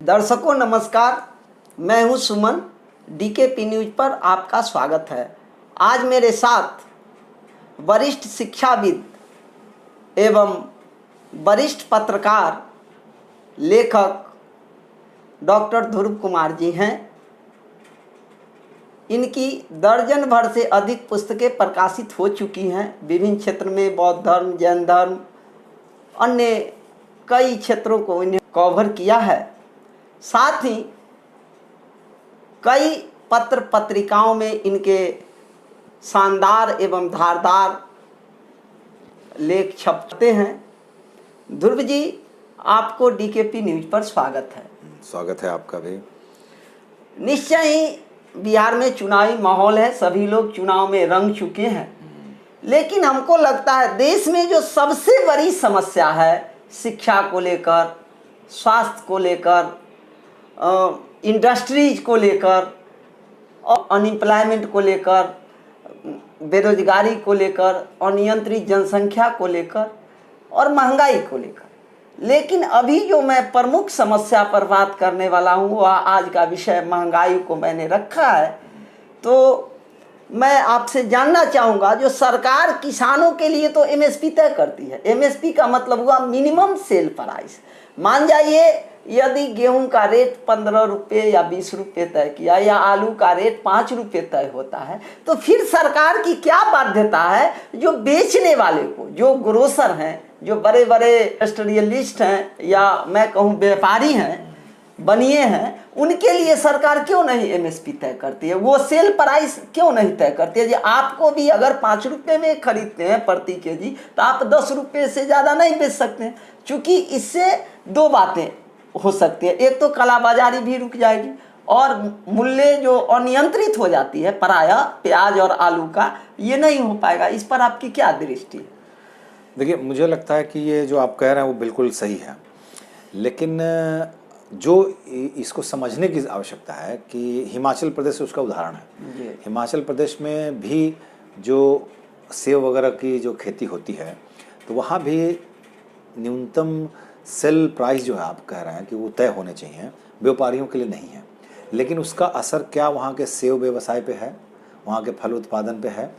दर्शकों नमस्कार, मैं हूं सुमन। डीकेपी न्यूज पर आपका स्वागत है। आज मेरे साथ वरिष्ठ शिक्षाविद एवं वरिष्ठ पत्रकार लेखक डॉक्टर ध्रुव कुमार जी हैं। इनकी दर्जन भर से अधिक पुस्तकें प्रकाशित हो चुकी हैं विभिन्न क्षेत्र में, बौद्ध धर्म, जैन धर्म, अन्य कई क्षेत्रों को इन्हें कवर किया है। साथ ही कई पत्र पत्रिकाओं में इनके शानदार एवं धारदार लेख छपते हैं। ध्रुव जी, आपको डीकेपी न्यूज पर स्वागत है। स्वागत है आपका भी। निश्चय ही बिहार में चुनावी माहौल है, सभी लोग चुनाव में रंग चुके हैं, लेकिन हमको लगता है देश में जो सबसे बड़ी समस्या है शिक्षा को लेकर, स्वास्थ्य को लेकर, इंडस्ट्रीज को लेकर और अनएम्प्लॉयमेंट को लेकर, बेरोजगारी को लेकर, अनियंत्रित जनसंख्या को लेकर और महंगाई को लेकर। लेकिन अभी जो मैं प्रमुख समस्या पर बात करने वाला हूँ वह आज का विषय महंगाई को मैंने रखा है। तो मैं आपसे जानना चाहूँगा, जो सरकार किसानों के लिए तो एमएसपी तय करती है, एमएसपी का मतलब हुआ मिनिमम सेल प्राइस। मान जाइए यदि गेहूं का रेट 15 रुपये या 20 रुपये तय किया या आलू का रेट 5 रुपये तय होता है, तो फिर सरकार की क्या बाध्यता है जो बेचने वाले को, जो ग्रोसर हैं, जो बड़े बड़े इंडस्ट्रियलिस्ट हैं या मैं कहूँ व्यापारी हैं, बनिए हैं, उनके लिए सरकार क्यों नहीं एमएसपी तय करती है? वो सेल प्राइस क्यों नहीं तय करती है? जी, आपको भी अगर 5 रुपये में खरीदते हैं प्रति केजी तो आप 10 रुपये से ज़्यादा नहीं बेच सकते हैं, क्योंकि इससे दो बातें हो सकती है। एक तो कालाबाजारी भी रुक जाएगी और मूल्य जो अनियंत्रित हो जाती है प्रायः प्याज और आलू का, ये नहीं हो पाएगा। इस पर आपकी क्या दृष्टि है? देखिए, मुझे लगता है कि ये जो आप कह रहे हैं वो बिल्कुल सही है, लेकिन जो इसको समझने की आवश्यकता है कि हिमाचल प्रदेश उसका उदाहरण है। हिमाचल प्रदेश में भी जो सेब वगैरह की जो खेती होती है तो वहाँ भी न्यूनतम सेल प्राइस जो है, आप कह रहे हैं कि वो तय होने चाहिए, व्यापारियों के लिए नहीं है। लेकिन उसका असर क्या वहाँ के सेब व्यवसाय पे है, वहाँ के फल उत्पादन पे है?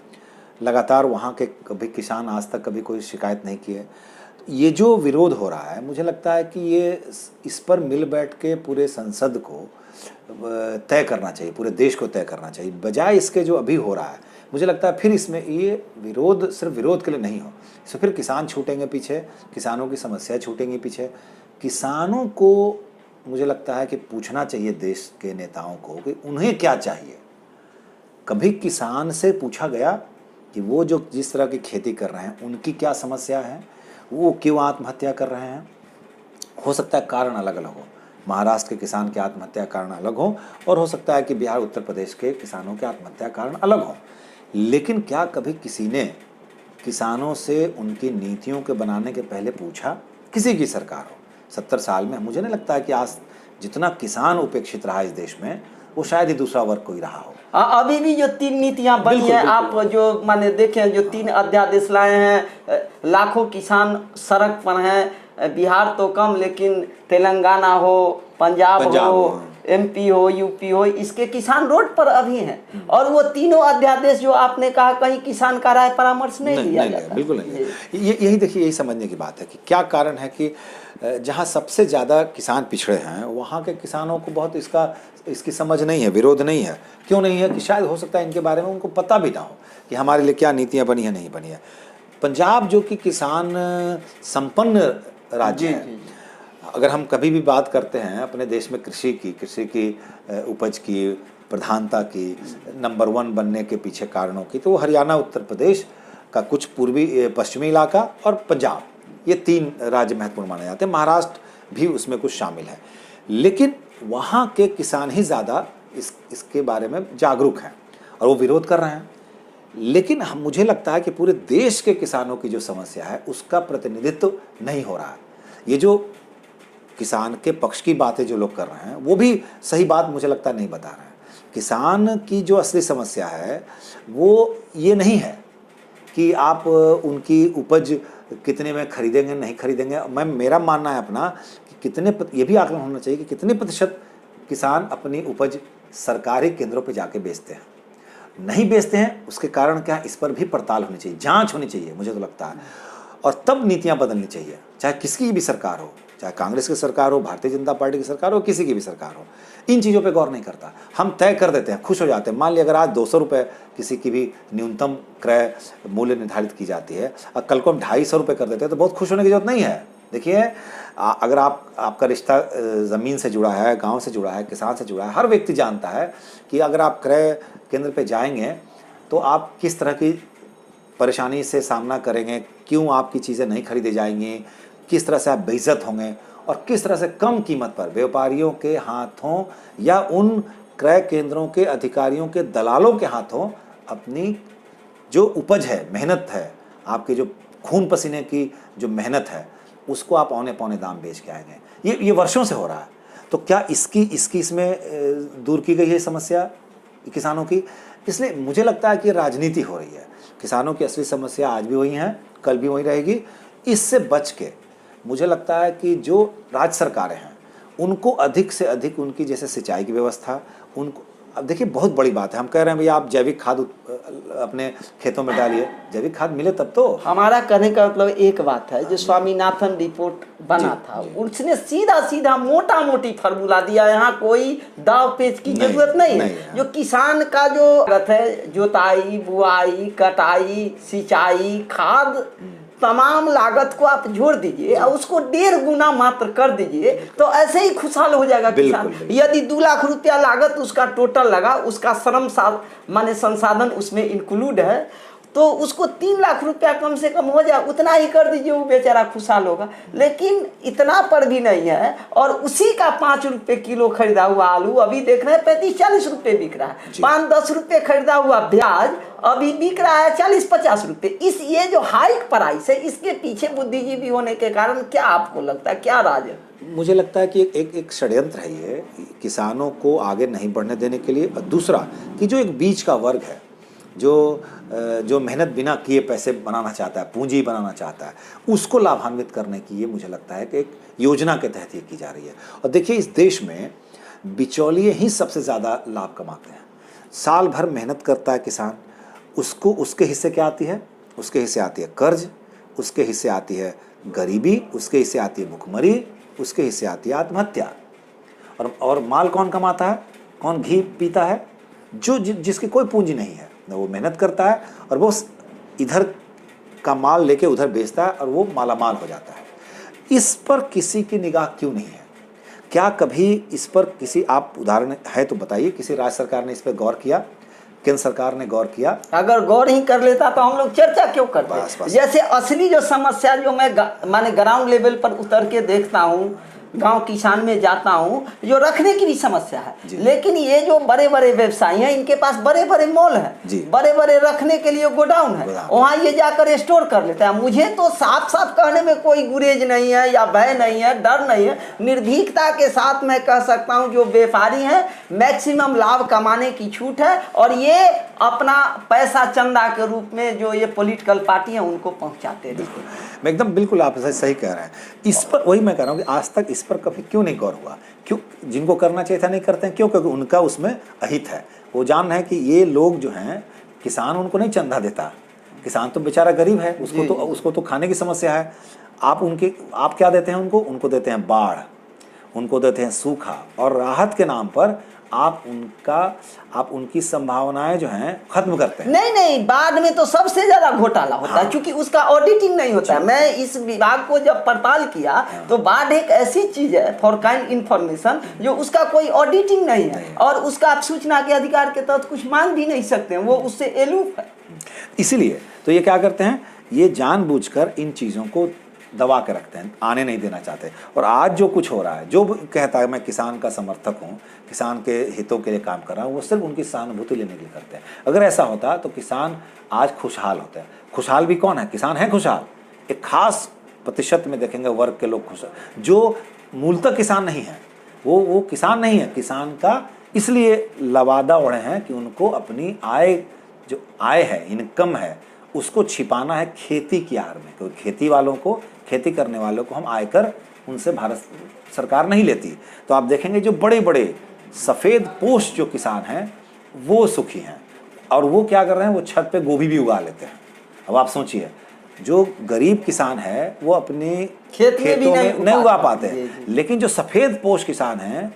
लगातार वहाँ के कभी किसान आज तक कभी कोई शिकायत नहीं की है। ये जो विरोध हो रहा है, मुझे लगता है कि ये इस पर मिल बैठ के पूरे संसद को तय करना चाहिए, पूरे देश को तय करना चाहिए, बजाय इसके जो अभी हो रहा है। मुझे लगता है फिर इसमें ये विरोध सिर्फ विरोध के लिए नहीं हो, इससे फिर किसान छूटेंगे पीछे, किसानों की समस्या छूटेंगी पीछे। किसानों को मुझे लगता है कि पूछना चाहिए देश के नेताओं को कि उन्हें क्या चाहिए। कभी किसान से पूछा गया कि वो जो जिस तरह की खेती कर रहे हैं उनकी क्या समस्या है, वो क्यों आत्महत्या कर रहे हैं? हो सकता है कारण अलग अलग हो, महाराष्ट्र के किसान के आत्महत्या कारण अलग हो और हो सकता है कि बिहार उत्तर प्रदेश के किसानों के आत्महत्या कारण अलग हो, लेकिन क्या कभी किसी ने किसानों से उनकी नीतियों के बनाने के पहले पूछा? किसी की सरकार हो 70 साल में, मुझे नहीं लगता है कि आज जितना किसान उपेक्षित रहा इस देश में वो शायद ही दूसरा वर्ग कोई रहा हो। अभी भी जो 3 नीतियां बनी हैं, आप जो माने देखें, जो 3 अध्यादेश लाए हैं, लाखों किसान सड़क पर हैं। बिहार तो कम, लेकिन तेलंगाना हो, पंजाब हो, एमपी हो, यूपी हो, इसके किसान रोड पर अभी हैं। और वो तीनों अध्यादेश जो आपने कहा, कहीं किसान का राय परामर्श नहीं लिया जाता। बिल्कुल नहीं। यही देखिए, यही समझने की बात है कि क्या कारण है कि जहाँ सबसे ज़्यादा किसान पिछड़े हैं वहाँ के किसानों को बहुत इसकी समझ नहीं है, विरोध नहीं है। क्यों नहीं है? कि शायद हो सकता है इनके बारे में उनको पता भी ना हो कि हमारे लिए क्या नीतियाँ बनी है, नहीं बनी है। पंजाब जो कि किसान संपन्न राज्य है, अगर हम कभी भी बात करते हैं अपने देश में कृषि की उपज की, प्रधानता की, नंबर 1 बनने के पीछे कारणों की, तो वो हरियाणा, उत्तर प्रदेश का कुछ पूर्वी पश्चिमी इलाका और पंजाब, ये 3 राज्य महत्वपूर्ण माने जाते हैं। महाराष्ट्र भी उसमें कुछ शामिल है, लेकिन वहाँ के किसान ही ज़्यादा इसके बारे में जागरूक हैं और वो विरोध कर रहे हैं। लेकिन मुझे लगता है कि पूरे देश के किसानों की जो समस्या है उसका प्रतिनिधित्व नहीं हो रहा है। ये जो किसान के पक्ष की बातें जो लोग कर रहे हैं वो भी सही बात मुझे लगता नहीं बता रहे हैं। किसान की जो असली समस्या है वो ये नहीं है कि आप उनकी उपज कितने में खरीदेंगे नहीं खरीदेंगे। मेरा मानना है अपना कि ये भी आकलन होना चाहिए कि कितने प्रतिशत किसान अपनी उपज सरकारी केंद्रों पर जाके बेचते हैं, नहीं बेचते हैं, उसके कारण क्या है, इस पर भी पड़ताल होनी चाहिए, जांच होनी चाहिए, मुझे तो लगता है। और तब नीतियां बदलनी चाहिए, चाहे किसकी भी सरकार हो, चाहे कांग्रेस की सरकार हो, भारतीय जनता पार्टी की सरकार हो, किसी की भी सरकार हो, इन चीज़ों पे गौर नहीं करता। हम तय कर देते हैं, खुश हो जाते हैं। मान लिया अगर आज 200 रुपये किसी की भी न्यूनतम क्रय मूल्य निर्धारित की जाती है और कल को हम 250 रुपये कर देते हैं, तो बहुत खुश होने की जरूरत नहीं है। देखिए, अगर आपका रिश्ता ज़मीन से जुड़ा है, गांव से जुड़ा है, किसान से जुड़ा है, हर व्यक्ति जानता है कि अगर आप क्रय केंद्र पे जाएंगे तो आप किस तरह की परेशानी से सामना करेंगे, क्यों आपकी चीज़ें नहीं खरीदी जाएंगी, किस तरह से आप बेइज्जत होंगे और किस तरह से कम कीमत पर व्यापारियों के हाथों या उन क्रय केंद्रों के अधिकारियों के दलालों के हाथों अपनी जो उपज है, मेहनत है, आपके जो खून पसीने की जो मेहनत है, उसको आप औने पौने दाम बेच के आएंगे। ये वर्षों से हो रहा है। तो क्या इसमें दूर की गई है समस्या किसानों की? इसलिए मुझे लगता है कि राजनीति हो रही है। किसानों की असली समस्या आज भी वही है, कल भी वही रहेगी। इससे बच के मुझे लगता है कि जो राज्य सरकारें हैं उनको अधिक से अधिक उनकी जैसे सिंचाई की व्यवस्था, उनको अब देखिए बहुत बड़ी बात है, हम कह रहे हैं भैया आप जैविक खाद अपने खेतों में डालिए, जैविक खाद मिले तब तो। हमारा कहने का मतलब एक बात है, जो स्वामीनाथन रिपोर्ट बना था उसने सीधा सीधा मोटा मोटी फार्मूला दिया, यहाँ कोई दाव पेच की जरूरत नहीं है। जो किसान का जो लागत है, जोताई, बुआई, कटाई, सिंचाई, खाद, तमाम लागत को आप जोड़ दीजिए और उसको 1.5 गुना मात्र कर दीजिए, तो ऐसे ही खुशहाल हो जाएगा किसान। यदि 2 लाख रुपया लागत उसका टोटल लगा, उसका श्रम माने संसाधन उसमें इंक्लूड है, तो उसको 3 लाख रुपया कम से कम हो जाए, उतना ही कर दीजिए, वो बेचारा खुशहाल होगा। लेकिन इतना पर भी नहीं है, और उसी का 5 रुपये किलो खरीदा हुआ आलू अभी देख रहे हैं 35-40 रुपये बिक रहा है। 5-10 रुपये खरीदा हुआ प्याज अभी बिक रहा है 40-50 रुपये। ये जो हाइक प्राइस है, इसके पीछे बुद्धिजीवी होने के कारण क्या आपको लगता है, क्या राज है? मुझे लगता है कि एक षड्यंत्र है ये, किसानों को आगे नहीं बढ़ने देने के लिए। दूसरा कि जो एक बीच का वर्ग है, जो मेहनत बिना किए पैसे बनाना चाहता है, पूंजी बनाना चाहता है, उसको लाभान्वित करने की ये मुझे लगता है कि एक योजना के तहत ये की जा रही है। और देखिए, इस देश में बिचौलिए ही सबसे ज़्यादा लाभ कमाते हैं। साल भर मेहनत करता है किसान, उसको उसके हिस्से क्या आती है? उसके हिस्से आती है कर्ज, उसके हिस्से आती है गरीबी, उसके हिस्से आती है भुखमरी, उसके हिस्से आती है आत्महत्या। और माल कौन कमाता है, कौन घी पीता है? जिसकी कोई पूंजी नहीं है, वो मेहनत करता है और वो इधर का माल लेके उधर बेचता है और वो मालामाल हो जाता है। इस पर किसी की निगाह क्यों नहीं है? क्या कभी इस पर किसी, आप उदाहरण है तो बताइए, किसी राज्य सरकार ने इस पर गौर किया? केंद्र सरकार ने गौर किया? अगर गौर ही कर लेता तो हम लोग चर्चा क्यों करते? बस। जैसे असली जो समस्या जो मैं माने ग्राउंड लेवल पर उतर के देखता हूँ, गांव किसान में जाता हूँ, जो रखने की भी समस्या है। लेकिन ये जो बड़े बड़े व्यवसायी हैं, इनके पास बड़े बड़े मॉल हैं, बड़े बड़े रखने के लिए गोडाउन है, वहाँ ये जाकर स्टोर कर लेते हैं। मुझे तो साफ साफ कहने में कोई गुरेज नहीं है या भय नहीं है, डर नहीं है। निर्भीकता के साथ मैं कह सकता हूँ, जो व्यापारी हैं मैक्सिमम लाभ कमाने की छूट है, और ये अपना पैसा चंदा के रूप में जो ये पॉलिटिकल पार्टी हैं उनको पहुँचाते हैं। मैं एकदम बिल्कुल आप सही कह रहे हैं। इस पर वही मैं कह रहा हूँ कि आज तक इस पर कभी क्यों नहीं गौर हुआ? क्यों? जिनको करना चाहिए था नहीं करते हैं। क्यों? क्योंकि उनका उसमें अहित है। वो जान रहे हैं कि ये लोग जो हैं, किसान उनको नहीं चंदा देता, किसान तो बेचारा गरीब है, उसको तो खाने की समस्या है। आप क्या देते हैं उनको देते हैं बाढ़, उनको देते हैं सूखा, और राहत के नाम पर आप उनकी संभावनाएं जो हैं खत्म करते हैं। नहीं, बाढ़ में तो सबसे ज्यादा घोटाला होता है, क्योंकि उसका ऑडिटिंग नहीं होता है। मैं इस विभाग को जब पड़ताल किया तो बाढ़ एक ऐसी चीज है, फॉर काइंड इंफॉर्मेशन, जो उसका कोई ऑडिटिंग नहीं है, और उसका आप सूचना के अधिकार के तहत कुछ मांग भी नहीं सकते हैं, वो उससे एलूफ है। इसीलिए तो ये क्या करते हैं, ये जानबूझकर इन चीजों को दबा के रखते हैं, आने नहीं देना चाहते। और आज जो कुछ हो रहा है, जो कहता है मैं किसान का समर्थक हूँ, किसान के हितों के लिए काम कर रहा हूँ, वो सिर्फ उनकी सहानुभूति लेने के लिए करते हैं। अगर ऐसा होता तो किसान आज खुशहाल होते हैं। खुशहाल भी कौन है? किसान है खुशहाल। एक खास प्रतिशत में देखेंगे वर्ग के लोग खुशहाल, जो मूलतः किसान नहीं है, वो किसान नहीं है। किसान का इसलिए लवादा ओढ़े हैं कि उनको अपनी जो आय है, इनकम है, उसको छिपाना है खेती की आड़ में। क्योंकि खेती करने वालों को हम आयकर उनसे भारत सरकार नहीं लेती। तो आप देखेंगे जो बड़े बड़े सफ़ेद पोश जो किसान हैं वो सुखी हैं, और वो क्या कर रहे हैं, वो छत पे गोभी भी उगा लेते हैं। अब आप सोचिए, जो गरीब किसान है वो अपने खेतों में नहीं उगा पाते हैं, लेकिन जो सफ़ेद पोश किसान हैं,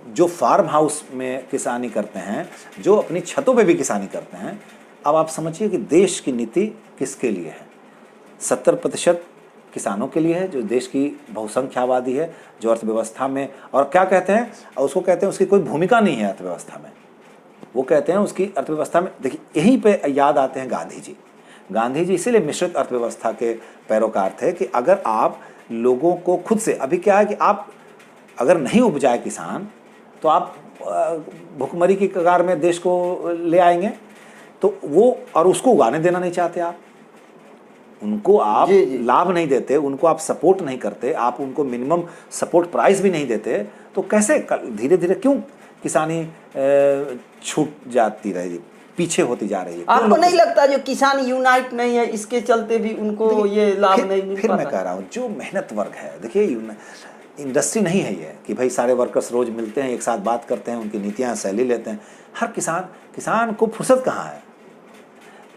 जो फार्म हाउस में किसानी करते हैं, जो अपनी छतों पे भी किसानी करते हैं, अब आप समझिए कि देश की नीति किसके लिए है। 70% किसानों के लिए है, जो देश की बहुसंख्या आबादी है, जो अर्थव्यवस्था में, और क्या कहते हैं उसको, कहते हैं उसकी कोई भूमिका नहीं है अर्थव्यवस्था में। वो कहते हैं उसकी अर्थव्यवस्था में, देखिए यहीं पे याद आते हैं गांधी जी। गांधी जी इसीलिए मिश्रित अर्थव्यवस्था के पैरोकार थे कि अगर आप लोगों को खुद से, अभी क्या है कि आप अगर नहीं उपजाए किसान तो आप भुखमरी की कगार में देश को ले आएंगे। तो वो, और उसको उगाने देना नहीं चाहते आप, उनको आप लाभ नहीं देते, उनको आप सपोर्ट नहीं करते, आप उनको मिनिमम सपोर्ट प्राइस भी नहीं देते, तो कैसे धीरे धीरे क्यों किसानी छूट जाती रहेगी, पीछे होती जा रही है। आपको नहीं लगता जो किसान यूनाइट नहीं है इसके चलते भी उनको ये लाभ नहीं मिल फिर पाता? मैं कह रहा हूँ जो मेहनत वर्ग है, देखिए इंडस्ट्री नहीं है ये कि भाई सारे वर्कर्स रोज मिलते हैं, एक साथ बात करते हैं, उनकी नीतियाँ सैली लेते हैं। हर किसान को फुर्सत कहाँ है?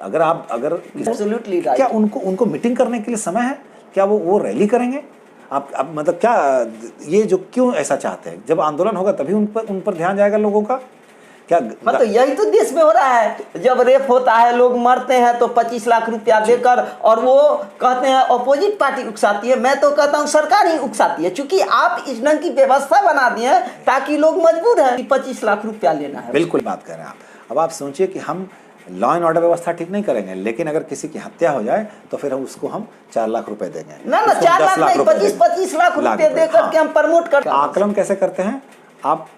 अगर एब्सोल्युटली क्या उनको मीटिंग करने के लिए समय है? क्या वो रैली करेंगे? आप मतलब क्या ये जो क्यों ऐसा चाहते हैं? जब आंदोलन होगा तभी उन पर ध्यान जाएगा लोगों का। क्या मतलब यही तो देश में हो रहा है। जब रेप होता है, लोग मरते हैं तो 25 लाख रुपया देकर, और वो कहते हैं अपोजिट पार्टी उकसाती है। मैं तो कहता हूँ सरकार ही उकसाती है, क्योंकि आप इस ढंग की व्यवस्था बना दिए ताकि लोग मजबूर हैं कि 25 लाख रुपया लेना है। बिल्कुल बात कर रहे हैं आप। अब आप सोचिए कि हम लॉ एंड ऑर्डर व्यवस्था ठीक नहीं करेंगे, लेकिन अगर किसी की हत्या हो जाए तो फिर उसको हम 4 लाख रुपए देंगे। ना 4 लाख नहीं, 25 लाख रुपए देकर के हम प्रमोट करते हैं। आकलन कैसे करते हैं? आप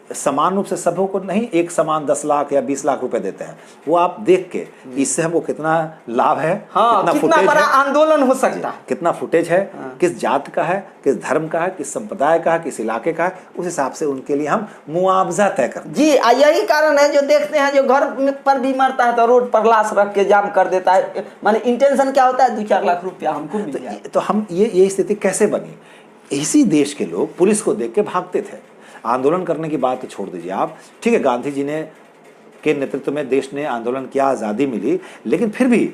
समान रूप से सबों को नहीं एक समान 10 लाख या 20 लाख रुपए देते हैं, वो आप देख के इससे हमको कितना लाभ है, कितना बड़ा आंदोलन हो सकता है, कितना फुटेज है, किस जात का है, किस धर्म का है, किस संप्रदाय का है, किस इलाके का है, उस हिसाब से उनके लिए हम मुआवजा तय करते हैं। जी यही कारण है जो देखते हैं जो घर पर भी मरता है तो रोड पर लाश रख के जाम कर देता है। माने इंटेंशन क्या होता है, 2-4 लाख रुपया हमको मिल जाए। तो हम ये स्थिति कैसे बनी? इसी देश के लोग पुलिस को देख के भागते थे। आंदोलन करने की बात तो छोड़ दीजिए आप, ठीक है गांधी जी ने के नेतृत्व में देश ने आंदोलन किया, आज़ादी मिली, लेकिन फिर भी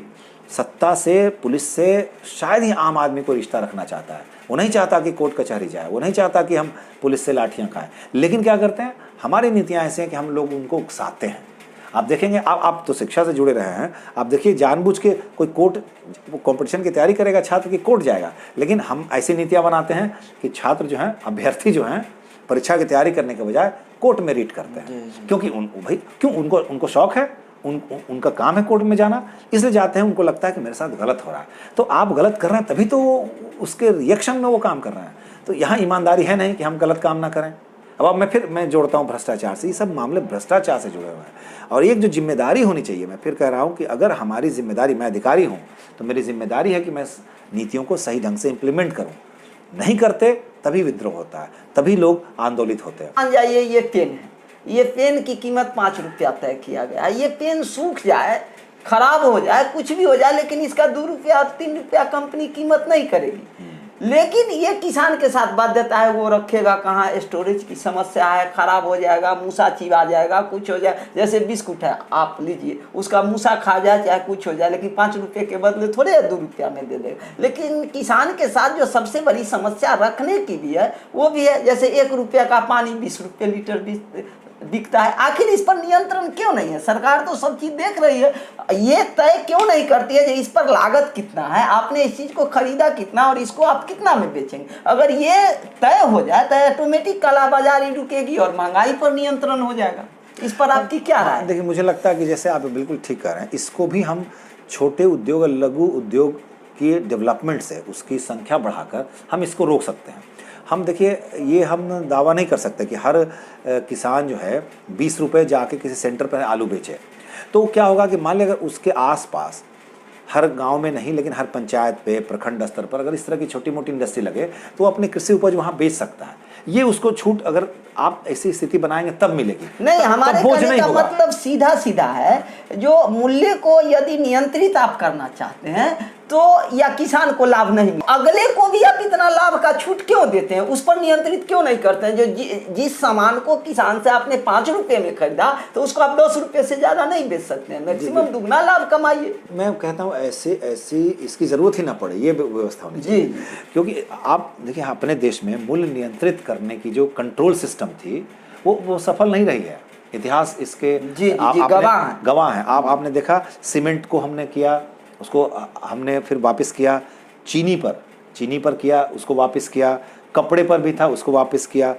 सत्ता से, पुलिस से शायद ही आम आदमी को रिश्ता रखना चाहता है। वो नहीं चाहता कि कोर्ट कचहरी जाए, वो नहीं चाहता कि हम पुलिस से लाठियाँ खाएं, लेकिन क्या करते हैं, हमारी नीतियाँ ऐसी हैं कि हम लोग उनको उकसाते हैं। आप देखेंगे, आप तो शिक्षा से जुड़े रहे हैं, आप देखिए जानबूझ के कोई कोर्ट कंपटीशन की तैयारी करेगा छात्र की, कोर्ट जाएगा, लेकिन हम ऐसी नीतियाँ बनाते हैं कि छात्र जो हैं, अभ्यर्थी जो हैं, परीक्षा की तैयारी करने के बजाय कोर्ट में रीट करते हैं। क्योंकि उनको शौक है, उनका काम है कोर्ट में जाना, इसलिए जाते हैं। उनको लगता है कि मेरे साथ गलत हो रहा है, तो आप गलत कर रहे हैं तभी तो उसके रिएक्शन में वो काम कर रहे हैं। तो यहाँ ईमानदारी है नहीं कि हम गलत काम ना करें। अब मैं जोड़ता हूँ भ्रष्टाचार से, ये सब मामले भ्रष्टाचार से जुड़े हुए हैं। और एक जो जिम्मेदारी होनी चाहिए, मैं फिर कह रहा हूँ कि अगर हमारी जिम्मेदारी, मैं अधिकारी हूँ तो मेरी जिम्मेदारी है कि मैं नीतियों को सही ढंग से इम्प्लीमेंट करूँ। नहीं करते तभी विद्रोह होता है, तभी लोग आंदोलित होते हैं। मान जाइए ये पेन है, ये पेन की कीमत 5 रुपया तय किया गया। ये पेन सूख जाए, खराब हो जाए, कुछ भी हो जाए, लेकिन इसका 2 रुपया 3 रुपया कंपनी कीमत नहीं करेगी। लेकिन ये किसान के साथ बाध्यता है, वो रखेगा कहाँ, स्टोरेज की समस्या है, खराब हो जाएगा, मूसा चिबा जाएगा, कुछ हो जाए। जैसे बिस्कुट है, आप लीजिए, उसका मूसा खा जाए चाहे कुछ हो जाए, लेकिन 5 रुपये के बदले थोड़े 2 रुपया में दे देगा। लेकिन किसान के साथ जो सबसे बड़ी समस्या रखने की भी है, वो भी है, जैसे 1 रुपये का पानी 20 रुपये लीटर बिकता है। आखिर इस पर नियंत्रण क्यों नहीं है? सरकार तो सब चीज देख रही है, ये तय क्यों नहीं करती है कि इस पर लागत कितना है, आपने इस चीज को खरीदा कितना और इसको आप कितना में बेचेंगे। अगर ये तय हो जाए तो ऑटोमेटिक कालाबाजारी रुकेगी और महंगाई पर नियंत्रण हो जाएगा। इस पर आपकी क्या राय है? देखिए, मुझे लगता है कि जैसे आप बिल्कुल ठीक कह रहे हैं, इसको भी हम छोटे उद्योग और लघु उद्योग की डेवलपमेंट से उसकी संख्या बढ़ाकर हम इसको रोक सकते हैं। हम देखिए, ये हम दावा नहीं कर सकते कि हर किसान जो है 20 रुपये जाके किसी सेंटर पर आलू बेचे। तो क्या होगा कि मान लिया अगर उसके आसपास, हर गांव में नहीं लेकिन हर पंचायत पे, प्रखंड स्तर पर अगर इस तरह की छोटी मोटी इंडस्ट्री लगे तो वो अपनी कृषि उपज वहाँ बेच सकता है। ये उसको छूट अगर आप ऐसी स्थिति बनाएंगे तब मिलेगी। नहीं, हमारे कहने का मतलब सीधा सीधा है, जो मूल्य को यदि नियंत्रित आप करना चाहते हैं तो या किसान को लाभ नहीं, अगले को भी आप इतना लाभ का छूट क्यों देते हैं, उस पर नियंत्रित क्यों नहीं करते हैं? जो जिस सामान को किसान से आपने 5 रुपए में खरीदा तो उसको आप 10 रुपए से ज्यादा नहीं बेच सकते हैं, मैक्सिमम दुगना लाभ कमाइए। मैं कहता हूँ ऐसी इसकी जरूरत ही ना पड़े, ये व्यवस्था होनी चाहिए। क्योंकि आप देखिए अपने देश में मूल्य नियंत्रित करने की जो कंट्रोल सिस्टम थी वो सफल नहीं रही है। इतिहास इसके गवाह है। आपने देखा सीमेंट को हमने किया, उसको हमने फिर वापस किया, चीनी पर किया, उसको वापस किया, कपड़े पर भी था, उसको वापस किया,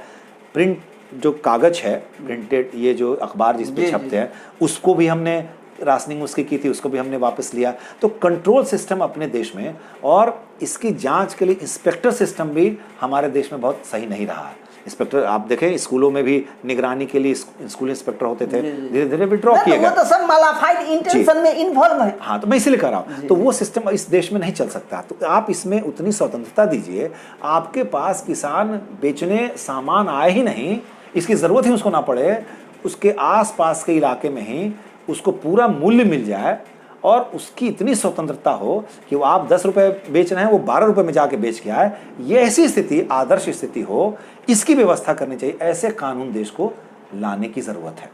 प्रिंट जो कागज है, प्रिंटेड ये जो अखबार जिस पे छपते हैं उसको भी हमने राशनिंग उसकी की थी, उसको भी हमने वापस लिया। तो कंट्रोल सिस्टम अपने देश में और इसकी जांच के लिए इंस्पेक्टर सिस्टम भी हमारे देश में बहुत सही नहीं रहा है। इंस्पेक्टर आप देखें स्कूलों में भी निगरानी के लिए स्कूल इंस्पेक्टर होते थे, धीरे धीरे विड्रॉ किए गए। वो तो सब मालाफाइड इंटेंशन में इन्वॉल्व है। हाँ, तो मैं इसीलिए कह रहा हूँ, तो वो सिस्टम इस देश में नहीं चल सकता। तो आप इसमें उतनी स्वतंत्रता दीजिए, आपके पास किसान बेचने सामान आए ही नहीं, इसकी ज़रूरत ही उसको ना पड़े, उसके आसपास के इलाके में ही उसको पूरा मूल्य मिल जाए और उसकी इतनी स्वतंत्रता हो कि वो आप 10 रुपये बेच रहे हैं वो 12 रुपये में जाके बेच के आए। ये ऐसी स्थिति, आदर्श स्थिति हो, इसकी व्यवस्था करनी चाहिए। ऐसे कानून देश को लाने की ज़रूरत है,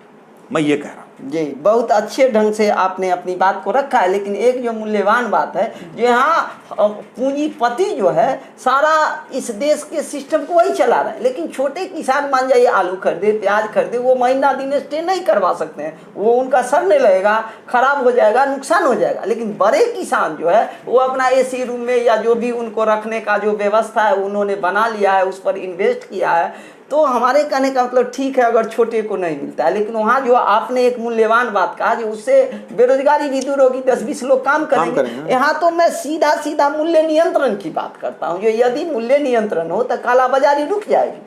मैं ये कह रहा हूँ। जी, बहुत अच्छे ढंग से आपने अपनी बात को रखा है। लेकिन एक जो मूल्यवान बात है, जो यहाँ पूंजीपति जो है सारा इस देश के सिस्टम को वही चला रहे हैं, लेकिन छोटे किसान मान जाइए आलू खरीदे, प्याज खरीदे, वो महीना दिन स्टे नहीं करवा सकते हैं, वो उनका सड़ने लगेगा, खराब हो जाएगा, नुकसान हो जाएगा। लेकिन बड़े किसान जो है वो अपना AC रूम में या जो भी उनको रखने का जो व्यवस्था है उन्होंने बना लिया है, उस पर इन्वेस्ट किया है। तो हमारे कहने का मतलब ठीक है अगर छोटे को नहीं मिलता है, लेकिन वहाँ जो आपने एक मूल्यवान बात कहा जो उससे बेरोजगारी भी दूर होगी, 10-20 लोग काम करेंगे। यहाँ तो मैं सीधा मूल्य नियंत्रण की बात करता हूँ, जो यदि मूल्य नियंत्रण हो तो कालाबाजारी रुक जाएगी।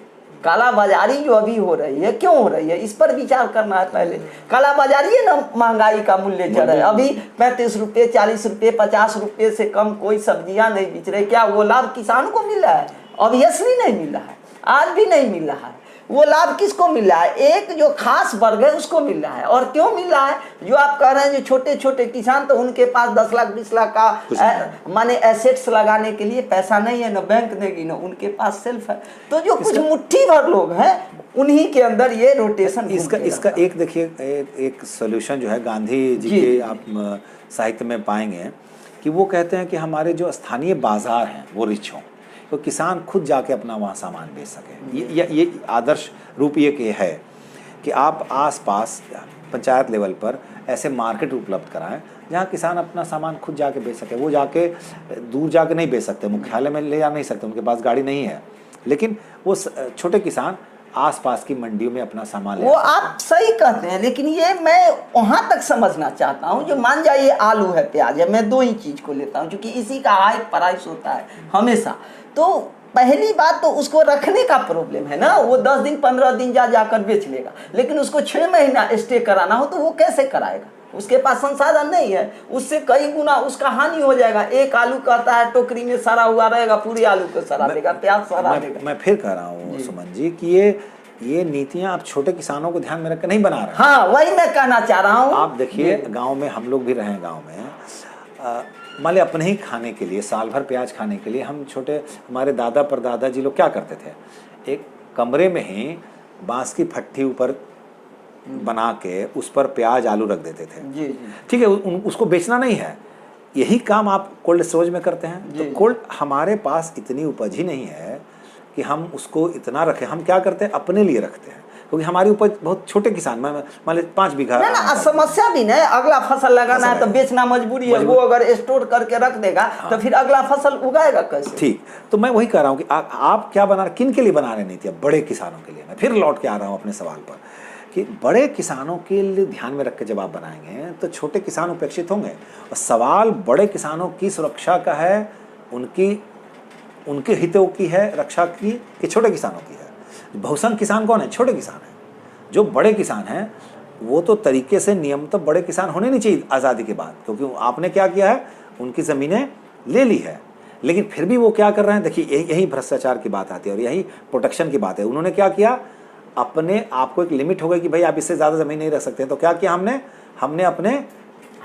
कालाबाजारी जो अभी हो रही है, क्यों हो रही है, इस पर विचार करना है पहले। कालाबाजारी है ना, महंगाई का मूल्य चढ़ रहा है, अभी 35 रुपये, 40 रुपये, 50 रुपये से कम कोई सब्जियां नहीं बिच रही। क्या वो लाभ किसान को मिल रहा है? ऑब्वियसली नहीं मिल रहा है, आज भी नहीं मिल रहा है। वो लाभ किसको मिल रहा है? एक जो खास वर्ग है उसको मिल रहा है। और क्यों मिल रहा है? जो आप कह रहे हैं जो छोटे छोटे किसान, तो उनके पास 10 लाख 20 लाख का माने एसेट्स लगाने के लिए पैसा नहीं है, ना बैंक देगी ना उनके पास सेल्फ है। तो जो कुछ मुट्ठी भर लोग हैं उन्हीं के अंदर ये रोटेशन। इसका एक देखिए एक सोल्यूशन जो है गांधी जी के आप साहित्य में पाएंगे कि वो कहते हैं कि हमारे जो स्थानीय बाजार हैं वो रिच हों, तो किसान खुद जाके अपना वहाँ सामान बेच सके। ये आदर्श रूप ये है कि आप आसपास पंचायत लेवल पर ऐसे मार्केट उपलब्ध कराएं जहाँ किसान अपना सामान खुद जाके बेच सके। वो जाके दूर जाके नहीं बेच सकते, मुख्यालय में ले जा नहीं सकते, उनके पास गाड़ी नहीं है, लेकिन वो छोटे किसान आसपास की मंडियों में अपना सामान ले। वो आप सही कहते हैं, लेकिन ये मैं वहाँ तक समझना चाहता हूँ जो मान जाइए आलू है, प्याज है, मैं दो ही चीज़ को लेता हूँ क्योंकि इसी का हाई प्राइस होता है हमेशा। तो पहली बात तो उसको रखने का प्रॉब्लम है ना, वो 10 दिन 15 दिन जाकर बेच लेगा, लेकिन उसको 6 महीना स्टे कराना हो तो वो कैसे कराएगा? उसके पास संसाधन नहीं है, उससे कई गुना उसका हानि हो जाएगा। एक आलू कहता है टोकरी में सड़ा हुआ रहेगा, पूरी आलू को सड़ा देगा, प्याज सड़ा देगा। मैं फिर कह रहा हूँ सुमन जी कि ये नीतियाँ आप छोटे किसानों को ध्यान में रखकर नहीं बना रहे। हाँ, वही मैं कहना चाह रहा हूँ। आप देखिए गाँव में, हम लोग भी रहे गाँव में, मान लिया अपने ही खाने के लिए, साल भर प्याज खाने के लिए हम छोटे, हमारे दादा परदादा जी लोग क्या करते थे, एक कमरे में ही बांस की फट्टी ऊपर बना के उस पर प्याज आलू रख देते थे। ठीक है, उसको बेचना नहीं है, यही काम आप कोल्ड स्टोरेज में करते हैं। तो कोल्ड, हमारे पास इतनी उपज ही नहीं है कि हम उसको इतना रखें। हम क्या करते हैं, अपने लिए रखते हैं, क्योंकि हमारी उपज बहुत छोटे किसान, मान लीजिए 5 बीघा ना, समस्या भी नहीं, अगला फसल लगाना है तो बेचना मजबूरी है। वो अगर स्टोर करके रख देगा तो फिर अगला फसल उगाएगा कैसे? ठीक, तो मैं वही कह रहा हूँ कि आप क्या बना, किन के लिए बना रहे नीतियाँ? बड़े किसानों के लिए। मैं फिर लौट के आ रहा हूँ अपने सवाल पर कि बड़े किसानों के लिए ध्यान में रख के जब आप बनाएंगे तो छोटे किसान उपेक्षित होंगे। और सवाल बड़े किसानों की सुरक्षा का है, उनके हितों की है रक्षा की, कि छोटे किसानों की है? बहुसंख्य किसान कौन है? छोटे किसान हैं। जो बड़े किसान हैं वो तो तरीके से नियम तो बड़े किसान होने नहीं चाहिए आज़ादी के बाद, क्योंकि आपने क्या किया है, उनकी ज़मीनें ले ली है, लेकिन फिर भी वो क्या कर रहे हैं? देखिए यही भ्रष्टाचार की बात आती है और यही प्रोटेक्शन की बात है। उन्होंने क्या किया, अपने आप को एक लिमिट हो गई कि भाई आप इससे ज़्यादा ज़मीन नहीं रख सकते, तो क्या किया हमने अपने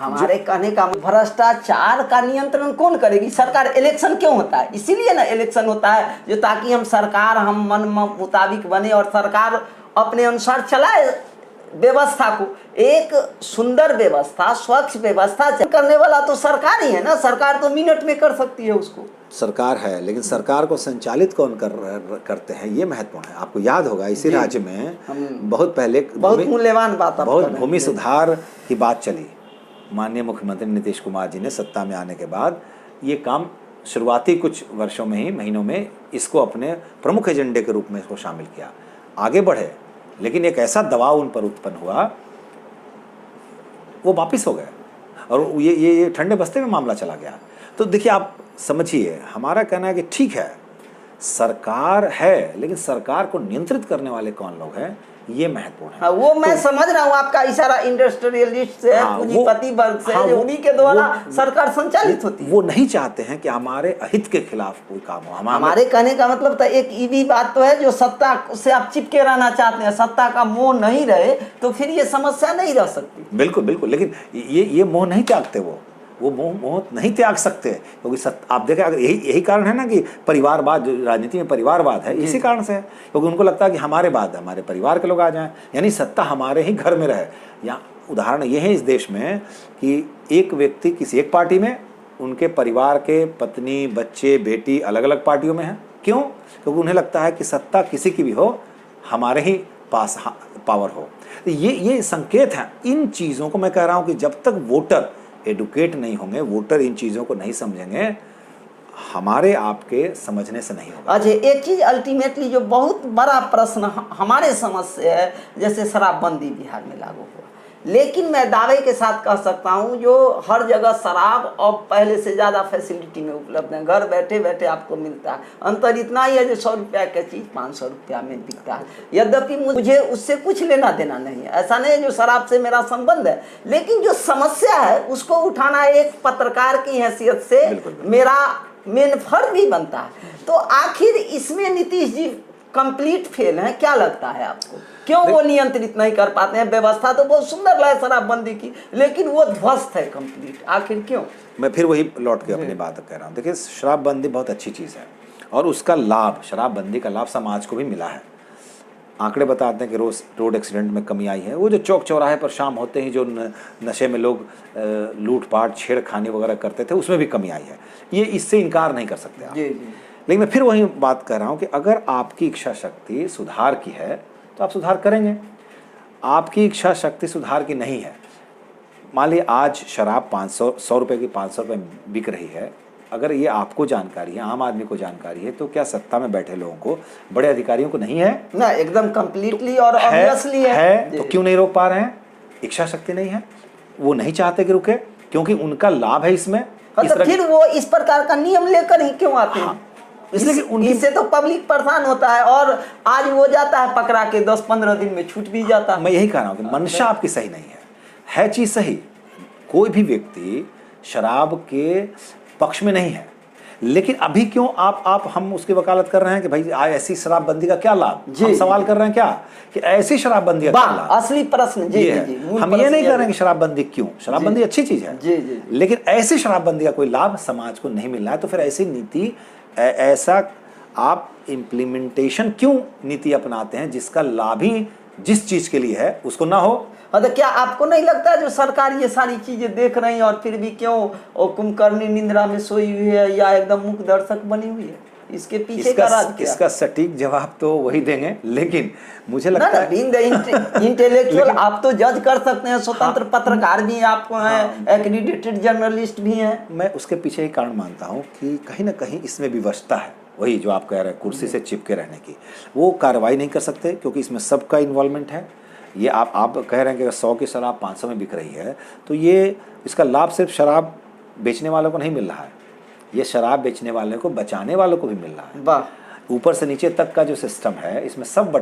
हमारे कहने का भ्रष्टाचार का नियंत्रण कौन करेगी? सरकार। इलेक्शन क्यों होता है? इसीलिए ना इलेक्शन होता है, जो ताकि हम मन मुताबिक बने और सरकार अपने अनुसार चलाए व्यवस्था को। एक सुंदर व्यवस्था, स्वच्छ व्यवस्था करने वाला तो सरकार ही है ना। सरकार तो मिनट में कर सकती है उसको। सरकार है, लेकिन सरकार को संचालित कौन करते हैं, ये महत्वपूर्ण है। आपको याद होगा इसी राज्य में बहुत पहले बहुत मूल्यवान बात, बहुत भूमि सुधार की बात चली। माननीय मुख्यमंत्री नीतीश कुमार जी ने सत्ता में आने के बाद ये काम शुरुआती कुछ वर्षों में ही, महीनों में इसको अपने प्रमुख एजेंडे के रूप में इसको शामिल किया, आगे बढ़े। लेकिन एक ऐसा दबाव उन पर उत्पन्न हुआ, वो वापिस हो गए और ये ठंडे बस्ते में मामला चला गया। तो देखिए, आप समझिए, हमारा कहना है कि ठीक है सरकार है, लेकिन सरकार को नियंत्रित करने वाले कौन लोग हैं, ये महत्वपूर्ण है। हाँ, वो मैं समझ रहा हूँ आपका इशारा इंडस्ट्रियलिस्ट से, पूंजीपति वर्ग से, जो उन्हीं के द्वारा सरकार संचालित होती है। वो नहीं चाहते हैं कि हमारे अहित के खिलाफ कोई काम हो। हमारे कहने का मतलब तो एक भी बात तो है, जो सत्ता से आप चिपके रहना चाहते हैं, सत्ता का मोह नहीं रहे तो फिर ये समस्या नहीं रह सकती। बिल्कुल बिल्कुल, लेकिन ये मोह नहीं त्यागते, वो मोह नहीं त्याग सकते, क्योंकि आप देखें, अगर यही कारण है ना कि परिवारवाद, राजनीति में परिवारवाद है, इसी कारण से है, क्योंकि उनको लगता है कि हमारे बाद हमारे परिवार के लोग आ जाएं, यानी सत्ता हमारे ही घर में रहे। यहाँ उदाहरण ये है इस देश में कि एक व्यक्ति किसी एक पार्टी में, उनके परिवार के पत्नी, बच्चे, बेटी अलग अलग पार्टियों में हैं। क्यों? क्योंकि उन्हें लगता है कि सत्ता किसी की भी हो, हमारे ही पास पावर हो। तो ये संकेत हैं। इन चीज़ों को मैं कह रहा हूँ कि जब तक वोटर एडुकेट नहीं होंगे, वोटर इन चीज़ों को नहीं समझेंगे, हमारे आपके समझने से नहीं होगा। अच्छा, एक चीज़ अल्टीमेटली जो बहुत बड़ा प्रश्न हमारे समझ से है, जैसे शराबबंदी बिहार में लागू हुआ, लेकिन मैं दावे के साथ कह सकता हूँ जो हर जगह शराब अब पहले से ज़्यादा फैसिलिटी में उपलब्ध है, घर बैठे बैठे आपको मिलता है। अंतर इतना ही है जो 100 रुपया की चीज़ 500 रुपया में बिकता है। यद्यपि मुझे उससे कुछ लेना देना नहीं है, ऐसा नहीं है जो शराब से मेरा संबंध है, लेकिन जो समस्या है उसको उठाना एक पत्रकार की हैसियत से मेरा मेन फर्ज भी बनता है। तो आखिर इसमें नीतीश जी कंप्लीट फेल है, क्या लगता है आपको? क्यों वो नियंत्रित नहीं कर पाते हैं? व्यवस्था तो बहुत सुंदर है शराबबंदी की, लेकिन वो ध्वस्त है कंप्लीट, आखिर क्यों? मैं फिर वही लौट के अपनी बात कह रहा हूँ। देखिए, शराबबंदी बहुत अच्छी चीज़ है और उसका लाभ, शराबबंदी का लाभ समाज को भी मिला है। आंकड़े बताते हैं कि रोड एक्सीडेंट में कमी आई है। वो जो चौक चौराहे पर शाम होते ही जो नशे में लोग लूटपाट, छेड़खानी वगैरह करते थे, उसमें भी कमी आई है। ये इससे इनकार नहीं कर सकते आप। लेकिन मैं फिर वही बात कर रहा हूँ कि अगर आपकी इच्छा शक्ति सुधार की है तो आप सुधार करेंगे। आपकी इच्छा शक्ति सुधार की नहीं है, मान लीजिए आज शराब 100 रुपये की 500 रुपये बिक रही है, अगर ये आपको जानकारी है, आम आदमी को जानकारी है, तो क्या सत्ता में बैठे लोगों को, बड़े अधिकारियों को नहीं है? ना, एकदम कंप्लीटली और ऑब्वियसली है। तो क्यों नहीं रोक पा रहे हैं? इच्छा शक्ति नहीं है, वो नहीं चाहते कि रुके, क्योंकि उनका लाभ है इसमें। तो फिर वो इस प्रकार का नियम लेकर ही क्यों आते हैं? इसलिए इससे तो पब्लिक परेशान होता है और आज वो जाता है पकड़ा के 10-15 दिन में छूट भी जाता है। मैं यही कह रहा हूँ कि मंशा आपकी सही नहीं है चीज़ सही। कोई भी व्यक्ति शराब के पक्ष में नहीं है, लेकिन अभी क्यों हम उसकी वकालत कर रहे हैं कि भाई ऐसी शराबबंदी का क्या लाभ? हम सवाल कर रहे हैं क्या कि ऐसी शराबबंदी का क्या लाभ? असली प्रश्न ये है। हम ये नहीं कर रहे हैं कि शराबबंदी क्यों, शराबबंदी अच्छी चीज है, लेकिन ऐसी शराबबंदी का कोई लाभ समाज को नहीं मिल रहा है। तो फिर ऐसी नीति, ऐसा आप इम्प्लीमेंटेशन क्यों नीति अपनाते हैं जिसका लाभ ही जिस चीज के लिए है उसको ना हो? तो क्या आपको नहीं लगता है जो सरकार ये सारी चीजें देख रही है और फिर भी क्यों कुंभकर्णी निंद्रा में सोई हुई है या एकदम मूक दर्शक बनी हुई है? इसके पीछे का राज क्या? इसका सटीक जवाब तो वही देंगे, लेकिन मुझे लगता है इंटेलेक्चुअल आप तो जज कर सकते हैं, स्वतंत्र पत्रकार भी आपको हैं, एक्रीडिटेड जर्नलिस्ट भी हैं। मैं उसके पीछे ही कारण मानता हूँ कि कहीं ना कहीं इसमें विवशता है, वही जो आप कह रहे हैं कुर्सी से चिपके रहने की। वो कार्रवाई नहीं कर सकते क्योंकि इसमें सबका इन्वॉल्वमेंट है। ये आप कह रहे हैं कि 100 की शराब 500 में बिक रही है, तो ये इसका लाभ सिर्फ शराब बेचने वालों को नहीं मिल रहा है, ये शराब बेचने वाले को बचाने वालों को भी मिल रहा है। वाह, ऊपर से नीचे तक का जो सिस्टम है इसमें सब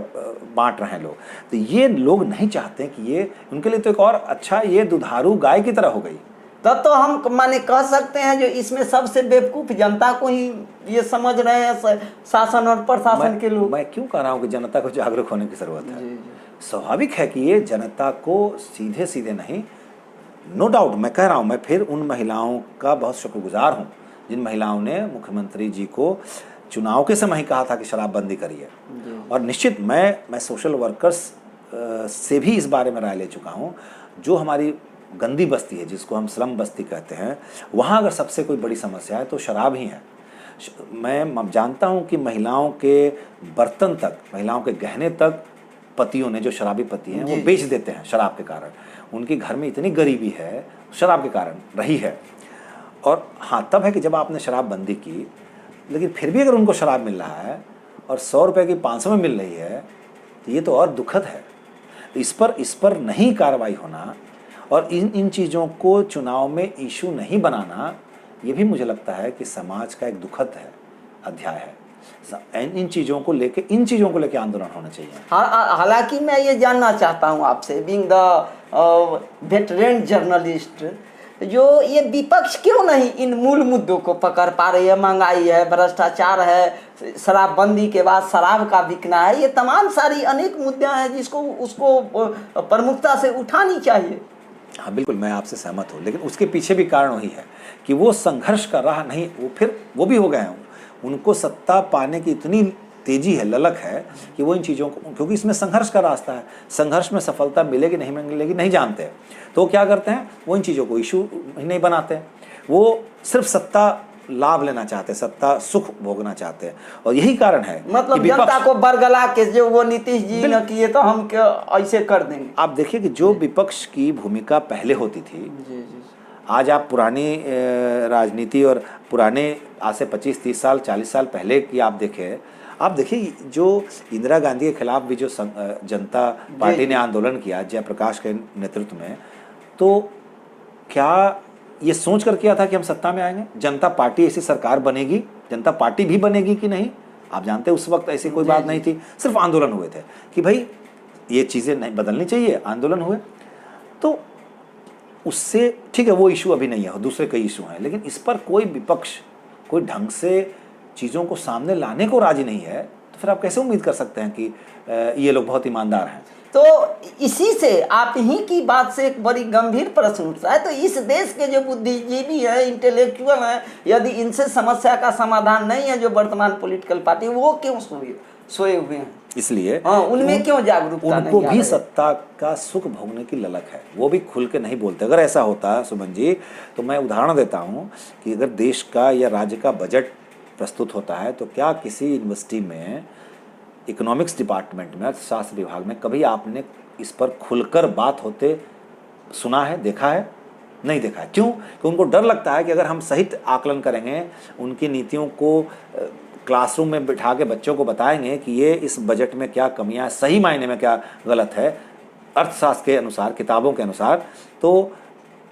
बांट रहे हैं लोग। तो ये लोग नहीं चाहते कि ये उनके लिए तो एक और अच्छा, ये दुधारू गाय की तरह हो गई। तब तो हम माने कह सकते हैं जो इसमें सबसे बेवकूफ़ जनता को ही ये समझ रहे हैं, शासन और प्रशासन के लोग। मैं क्यों कह रहा हूँ कि जनता को जागरूक होने की जरूरत है। स्वाभाविक है कि ये जनता को सीधे सीधे नहीं, नो डाउट मैं कह रहा हूँ, मैं फिर उन महिलाओं का बहुत शुक्रगुजार हूँ जिन महिलाओं ने मुख्यमंत्री जी को चुनाव के समय ही कहा था कि शराबबंदी करिए। और निश्चित मैं सोशल वर्कर्स से भी इस बारे में राय ले चुका हूँ। जो हमारी गंदी बस्ती है, जिसको हम स्लम बस्ती कहते हैं, वहाँ अगर सबसे कोई बड़ी समस्या है तो शराब ही है। मैं जानता हूँ कि महिलाओं के बर्तन तक, महिलाओं के गहने तक पतियों ने, जो शराबी पति हैं, वो बेच देते हैं शराब के कारण। उनके घर में इतनी गरीबी है, शराब के कारण रही है। और हाँ, तब है कि जब आपने शराब बंदी की, लेकिन फिर भी अगर उनको शराब मिल रहा है और 100 रुपये की 500 में मिल रही है, तो ये तो और दुखद है। इस पर नहीं कार्रवाई होना और इन चीज़ों को चुनाव में इशू नहीं बनाना, ये भी मुझे लगता है कि समाज का एक दुखद है अध्याय है। इन चीज़ों को लेके आंदोलन होना चाहिए। हालांकि मैं ये जानना चाहता हूँ आपसे, बीइंग द वेटरन जर्नलिस्ट, जो ये विपक्ष क्यों नहीं इन मूल मुद्दों को पकड़ पा रही है? महंगाई है, भ्रष्टाचार है, शराबबंदी के बाद शराब का बिकना है, ये तमाम सारी अनेक मुद्दे हैं जिसको उसको प्रमुखता से उठानी चाहिए। हाँ बिल्कुल, मैं आपसे सहमत हूँ, लेकिन उसके पीछे भी कारण वही है कि वो संघर्ष कर रहा नहीं, वो भी हो गए हैं। उनको सत्ता पाने की इतनी तेजी है, ललक है कि वो इन चीज़ों को, क्योंकि इसमें संघर्ष का रास्ता है, संघर्ष में सफलता मिलेगी नहीं मिलेगी नहीं जानते, तो क्या करते हैं, वो इन चीज़ों को इशू ही नहीं बनाते। वो सिर्फ सत्ता लाभ लेना चाहते हैं, सत्ता सुख भोगना चाहते हैं। और यही कारण है, मतलब जनता को बरगला के जो वो नीतीश जी ने किए तो हम क्या ऐसे कर देंगे। आप देखिए कि जो विपक्ष की भूमिका पहले होती थी, आज आप पुरानी राजनीति और पुराने आज से 25-30 साल 40 साल पहले की आप देखिए जो इंदिरा गांधी के खिलाफ भी जो जनता पार्टी ने आंदोलन किया जयप्रकाश के नेतृत्व में, तो क्या ये सोच कर किया था कि हम सत्ता में आएंगे, जनता पार्टी ऐसी सरकार बनेगी, जनता पार्टी भी बनेगी कि नहीं? आप जानते हैं उस वक्त ऐसी कोई बात नहीं थी, सिर्फ आंदोलन हुए थे कि भाई ये चीज़ें नहीं बदलनी चाहिए, आंदोलन हुए। तो उससे ठीक है, वो इशू अभी नहीं है, दूसरे कई इशू हैं, लेकिन इस पर कोई विपक्ष कोई ढंग से चीज़ों को सामने लाने को राजी नहीं है, तो फिर आप कैसे उम्मीद कर सकते हैं कि ये लोग बहुत ईमानदार हैं? तो इसी से आप ही की बात से एक बड़ी गंभीर प्रश्न उठता है, तो इस देश के जो बुद्धिजीवी हैं, इंटेलेक्चुअल हैं, यदि इनसे समस्या का समाधान नहीं है, जो वर्तमान पॉलिटिकल पार्टी, वो क्यों सोए हुए हैं? इसलिए उनमें क्यों जागरूकता नहीं? उनको भी सत्ता का सुख भोगने की ललक है, वो भी खुल के नहीं बोलते। अगर ऐसा होता सुमन जी, तो मैं उदाहरण देता हूँ कि अगर देश का या राज्य का बजट प्रस्तुत होता है, तो क्या किसी यूनिवर्सिटी में, इकोनॉमिक्स डिपार्टमेंट में, अर्थशास्त्र विभाग में कभी आपने इस पर खुलकर बात होते सुना है, देखा है? नहीं देखा है। क्यों? क्योंकि उनको डर लगता है कि अगर हम सही आकलन करेंगे, उनकी नीतियों को क्लासरूम में बिठा के बच्चों को बताएंगे कि ये इस बजट में क्या कमियां हैं, सही मायने में क्या गलत है अर्थशास्त्र के अनुसार, किताबों के अनुसार, तो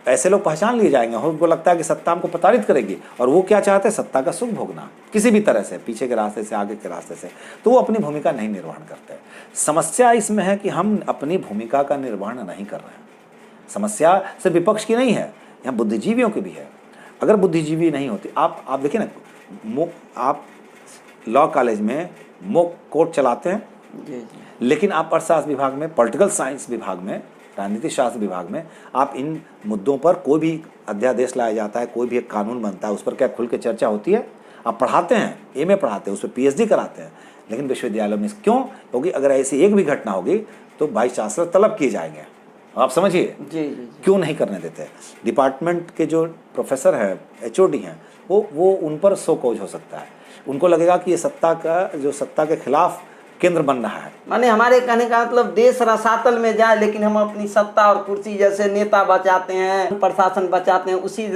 ऐसे लोग पहचान लिए जाएंगे। उनको लगता है कि सत्ता हमको प्रताड़ित करेगी, और वो क्या चाहते हैं, सत्ता का सुख भोगना किसी भी तरह से, पीछे के रास्ते से, आगे के रास्ते से, तो वो अपनी भूमिका नहीं निर्वहन करते। समस्या इसमें है कि हम अपनी भूमिका का निर्वहन नहीं कर रहे हैं। समस्या सिर्फ विपक्ष की नहीं है, यहाँ बुद्धिजीवियों की भी है। अगर बुद्धिजीवी नहीं होती, आप देखिए ना, आप लॉ कॉलेज में मॉक कोर्ट चलाते हैं, लेकिन आप अर्थशास्त्र विभाग में, पॉलिटिकल साइंस विभाग में, राजनीति शास्त्र विभाग में आप इन मुद्दों पर कोई भी अध्यादेश लाया जाता है, कोई भी एक कानून बनता है, उस पर क्या खुल के चर्चा होती है? आप पढ़ाते हैं, एमए पढ़ाते हैं, उस पर पीएचडी कराते हैं, लेकिन विश्वविद्यालय में क्यों? क्योंकि अगर ऐसी एक भी घटना होगी तो वाइस चांसलर तलब किए जाएंगे। आप समझिए क्यों नहीं करने देते। डिपार्टमेंट के जो प्रोफेसर हैं, एचओडी हैं, वो उन पर सो कौज हो सकता है। उनको लगेगा कि ये सत्ता के खिलाफ केंद्र बन रहा है। माने हमारे कहने का मतलब देश रसातल में जाए, लेकिन हम अपनी सत्ता और कुर्सी, जैसे नेता बचाते हैं, प्रशासन बचाते हैं, उसी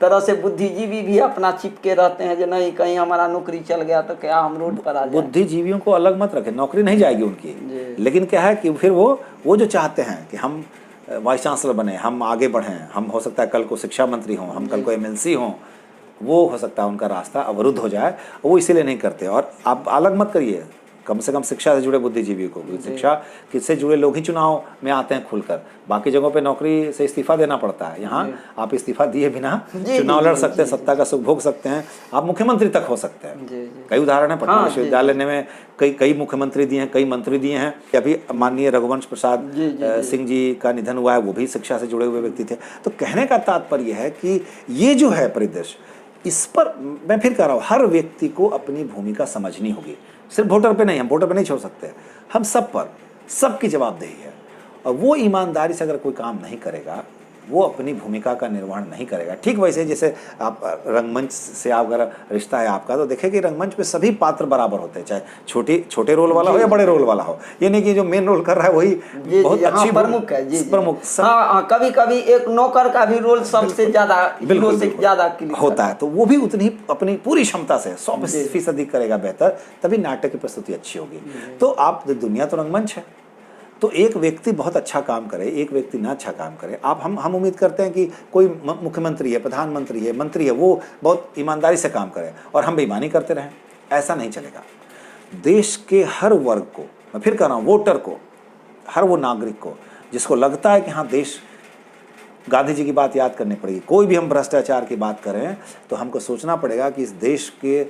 तरह से बुद्धिजीवी भी अपना चिपके रहते हैं, जो नहीं कहीं हमारा नौकरी चल गया तो क्या हम रोड पर आ जाए। बुद्धिजीवियों को अलग मत रखें, नौकरी नहीं जाएगी उनकी, लेकिन क्या है कि फिर वो जो चाहते हैं कि हम वाइस चांसलर बने, हम आगे बढ़ें, हम हो सकता है कल को शिक्षा मंत्री हों, हम कल को एमएलसी हों, वो हो सकता है उनका रास्ता अवरुद्ध हो जाए, वो इसीलिए नहीं करते। और आप अलग मत करिए, कम से कम शिक्षा से जुड़े बुद्धिजीवी को, शिक्षा किससे जुड़े लोग ही चुनाव में आते हैं खुलकर। बाकी जगहों पे नौकरी से इस्तीफा देना पड़ता है, यहाँ आप इस्तीफा दिए बिना चुनाव लड़ सकते हैं, सत्ता का सुख भोग सकते हैं, आप मुख्यमंत्री तक हो सकते हैं। कई उदाहरण है, पटना विश्वविद्यालय में कई मुख्यमंत्री दिए हैं, कई मंत्री दिए हैं। अभी माननीय रघुवंश प्रसाद सिंह जी का निधन हुआ है, वो भी शिक्षा से जुड़े हुए व्यक्ति थे। तो कहने का तात्पर्य है कि ये जो है परिदृश्य, इस पर मैं फिर कह रहा हूँ, हर व्यक्ति को अपनी भूमिका समझनी होगी। सिर्फ वोटर पे नहीं, हम वोटर पे नहीं छोड़ सकते, हम सब पर, सबकी जवाबदेही है। और वो ईमानदारी से अगर कोई काम नहीं करेगा, वो अपनी भूमिका का निर्वहन नहीं करेगा। ठीक वैसे जैसे आप रंगमंच से अगर रिश्ता है आपका, तो देखें कि रंगमंच पे सभी पात्र बराबर होते हैं, चाहे छोटे रोल वाला हो या बड़े रोल वाला हो। ये नहीं कि जो मेन रोल कर रहा है वही बहुत अच्छी प्रमुख है। प्रमुख कभी कभी एक नौकर का भी रोल सबसे ज्यादा होता है, तो वो भी उतनी ही अपनी पूरी क्षमता से 100% करेगा बेहतर, तभी नाटक की प्रस्तुति अच्छी होगी। तो आप, दुनिया तो रंगमंच है, तो एक व्यक्ति बहुत अच्छा काम करे, एक व्यक्ति ना अच्छा काम करे, आप हम उम्मीद करते हैं कि कोई मुख्यमंत्री है, प्रधानमंत्री है, मंत्री है, वो बहुत ईमानदारी से काम करे और हम बेईमानी करते रहें, ऐसा नहीं चलेगा। देश के हर वर्ग को, मैं फिर कह रहा हूँ, वोटर को, हर वो नागरिक को जिसको लगता है कि हाँ देश, गांधी जी की बात याद करनी पड़ेगी। कोई भी हम भ्रष्टाचार की बात करें तो हमको सोचना पड़ेगा कि इस देश के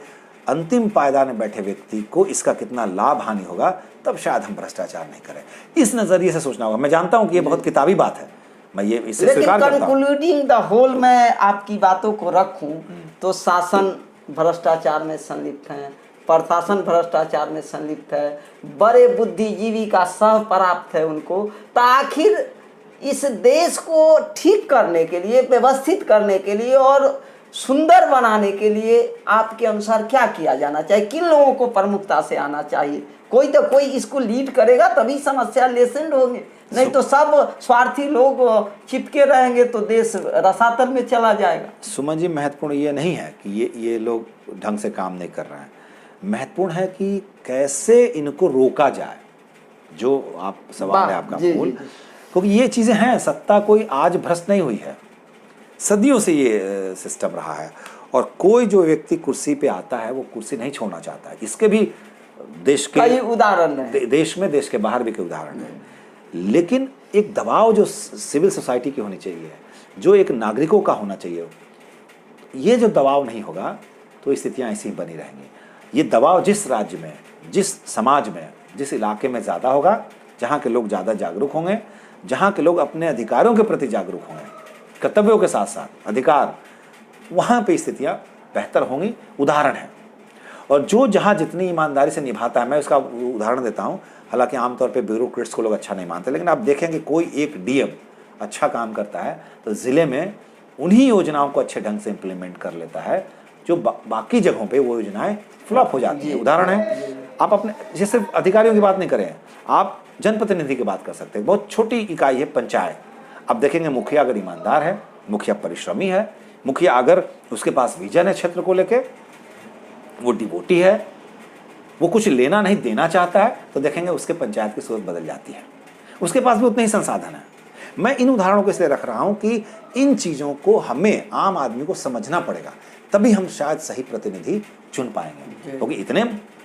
अंतिम पायदान में बैठे व्यक्ति को इसका कितना लाभ हानि होगा, तब शायद हम भ्रष्टाचार नहीं करें। इस नजरिए से सोचना होगा। मैं जानता हूं कि ये बहुत किताबी बात है, मैं ये इसे स्वीकार करता हूं। कंक्लूडिंग द होल, मैं आपकी बातों को रखूं तो शासन भ्रष्टाचार में संलिप्त है, प्रशासन भ्रष्टाचार में संलिप्त है, बड़े बुद्धिजीवी का सह प्राप्त है उनको। तो आखिर इस देश को ठीक करने के लिए, व्यवस्थित करने के लिए और सुंदर बनाने के लिए आपके अनुसार क्या किया जाना चाहिए? किन लोगों को प्रमुखता से आना चाहिए? कोई तो कोई इसको लीड करेगा, तभी समस्या लेसेंड होंगे, नहीं तो सब स्वार्थी लोग चिपके रहेंगे तो देश रसातल में चला जाएगा। सुमन जी, महत्वपूर्ण ये नहीं है कि ये लोग ढंग से काम नहीं कर रहे हैं, महत्वपूर्ण है कि कैसे इनको रोका जाए। जो आप सवाल है आपका मूल, क्योंकि ये चीजें हैं, सत्ता कोई आज भ्रष्ट नहीं हुई है, सदियों से ये सिस्टम रहा है। और कोई जो व्यक्ति कुर्सी पे आता है वो कुर्सी नहीं छोड़ना चाहता है। इसके भी देश के कई उदाहरण हैं, देश में, देश के बाहर भी कई उदाहरण हैं। लेकिन एक दबाव जो सिविल सोसाइटी की होनी चाहिए, जो एक नागरिकों का होना चाहिए, ये जो दबाव नहीं होगा तो स्थितियां ऐसी बनी रहेंगी। ये दबाव जिस राज्य में, जिस समाज में, जिस इलाके में ज़्यादा होगा, जहाँ के लोग ज़्यादा जागरूक होंगे, जहाँ के लोग अपने अधिकारों के प्रति जागरूक होंगे, कर्तव्यों के साथ साथ अधिकार, वहाँ पे स्थितियाँ बेहतर होंगी। उदाहरण है, और जो जहाँ जितनी ईमानदारी से निभाता है, मैं उसका उदाहरण देता हूँ। हालांकि आमतौर पे ब्यूरोक्रेट्स को लोग अच्छा नहीं मानते, लेकिन आप देखेंगे कोई एक डीएम अच्छा काम करता है तो ज़िले में उन्हीं योजनाओं को अच्छे ढंग से इम्प्लीमेंट कर लेता है, जो बाकी जगहों पे वो योजनाएं फ्लॉप हो जाती है। उदाहरण है, आप अपने, जैसे अधिकारियों की बात नहीं करें, आप जनप्रतिनिधि की बात कर सकते हैं। बहुत छोटी इकाई है पंचायत। आप देखेंगे मुखिया अगर ईमानदार है, मुखिया परिश्रमी है, मुखिया अगर उसके पास विजन है क्षेत्र को लेके, वो डिवोटी है, वो कुछ लेना नहीं देना चाहता है, तो देखेंगे उसके पंचायत की सूरत बदल जाती है। उसके पास भी उतने ही संसाधन है। मैं इन उदाहरणों को इसलिए रख रहा हूं कि इन चीज़ों को हमें, आम आदमी को समझना पड़ेगा, तभी हम शायद सही प्रतिनिधि चुन पाएंगे। क्योंकि इतने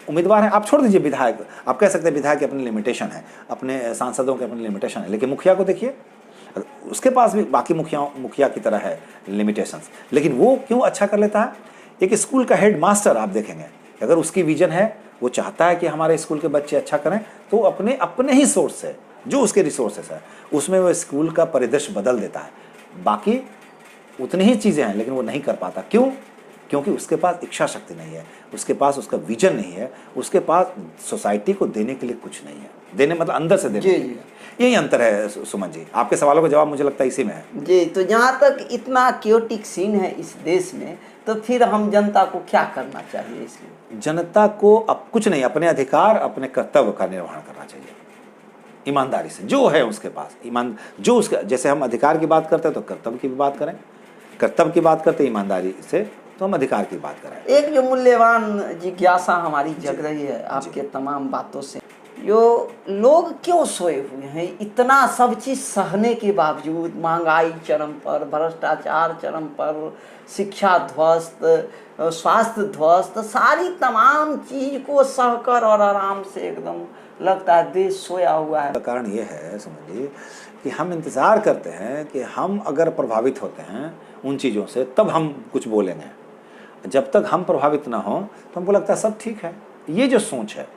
उम्मीदवार हैं, आप छोड़ दीजिए विधायक, आप कह सकते हैं विधायक की अपनी लिमिटेशन है, अपने सांसदों की अपनी लिमिटेशन है, लेकिन मुखिया को देखिए, उसके पास भी बाकी मुखिया की तरह है लिमिटेशंस, लेकिन वो क्यों अच्छा कर लेता है। एक स्कूल का हेड मास्टर आप देखेंगे, अगर उसकी विजन है, वो चाहता है कि हमारे स्कूल के बच्चे अच्छा करें, तो अपने ही सोर्स से, जो उसके रिसोर्सेस है, उसमें वो स्कूल का परिदृश्य बदल देता है। बाकी उतनी ही चीज़ें हैं, लेकिन वो नहीं कर पाता। क्यों? क्योंकि उसके पास इच्छा शक्ति नहीं है, उसके पास उसका विजन नहीं है, उसके पास सोसाइटी को देने के लिए कुछ नहीं है। देने मतलब अंदर से देने के लिए। यही अंतर है सुमन जी। आपके सवालों का जवाब मुझे लगता है इसी में है जी। तो जहाँ तक इतना क्योटिक सीन है इस देश में, तो फिर हम जनता को क्या करना चाहिए इसमें? जनता को अब कुछ नहीं, अपने अधिकार, अपने कर्तव्य का निर्वहन करना चाहिए ईमानदारी से, जो है उसके पास जो उसका, जैसे हम अधिकार की बात करते हैं तो कर्तव्य की भी बात करें, कर्तव्य की बात करते हैं ईमानदारी से तो हम अधिकार की बात करें। एक जो मूल्यवान जिज्ञासा हमारी जग रही है आपके तमाम बातों से, जो लोग क्यों सोए हुए हैं, इतना सब चीज़ सहने के बावजूद, महंगाई चरम पर, भ्रष्टाचार चरम पर, शिक्षा ध्वस्त, स्वास्थ्य ध्वस्त, सारी तमाम चीज़ को सहकर और आराम से एकदम लगता है देश सोया हुआ है। कारण ये है समझिए कि हम इंतज़ार करते हैं कि हम अगर प्रभावित होते हैं उन चीज़ों से तब हम कुछ बोलेंगे। जब तक हम प्रभावित ना हो तो हमको लगता है सब ठीक है। ये जो सोच है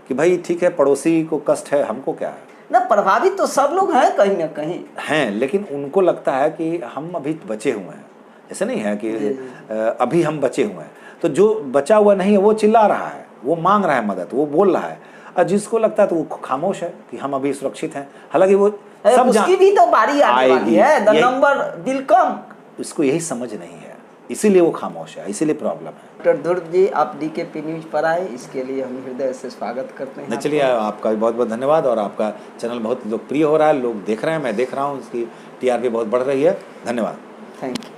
कि भाई ठीक है, पड़ोसी को कष्ट है, हमको क्या है ना, प्रभावित तो सब लोग हैं कहीं ना कहीं हैं, लेकिन उनको लगता है कि हम अभी बचे हुए हैं। ऐसे नहीं है कि अभी हम बचे हुए हैं, तो जो बचा हुआ नहीं है वो चिल्ला रहा है, वो मांग रहा है मदद, वो बोल रहा है, और जिसको लगता है तो वो खामोश है कि हम अभी सुरक्षित हैं। हालांकि वो सब उसकी भी तो बारी आने वाली है, द यही- नंबर विल कम। उसको यही समझ नहीं है, इसीलिए वो खामोश है, इसीलिए प्रॉब्लम है। डॉक्टर ध्रुव जी, आप DKP न्यूज पर आए, इसके लिए हम हृदय से स्वागत करते हैं। चलिए, आपका भी बहुत बहुत धन्यवाद। और आपका चैनल बहुत लोकप्रिय हो रहा है, लोग देख रहे हैं, मैं देख रहा हूँ, उसकी TRP बहुत बढ़ रही है। धन्यवाद। Thank you.